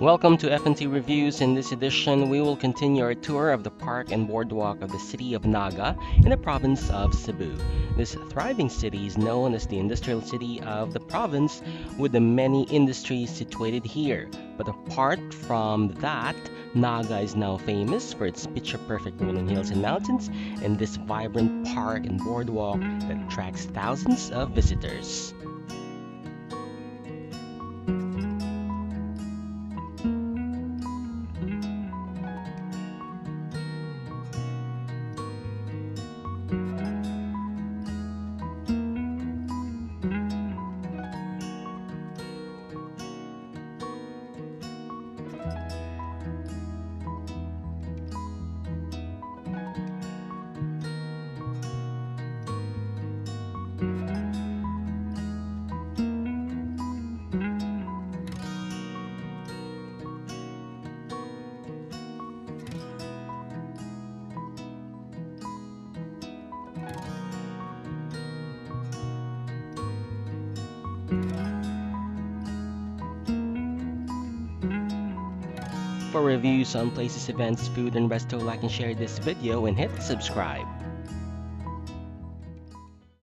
Welcome to FNT Reviews. In this edition, we will continue our tour of the park and boardwalk of the city of Naga in the province of Cebu. This thriving city is known as the industrial city of the province, with the many industries situated here. But apart from that, Naga is now famous for its picture-perfect rolling hills and mountains and this vibrant park and boardwalk that attracts thousands of visitors. For reviews on places, events, food, and resto, like and share this video and hit subscribe.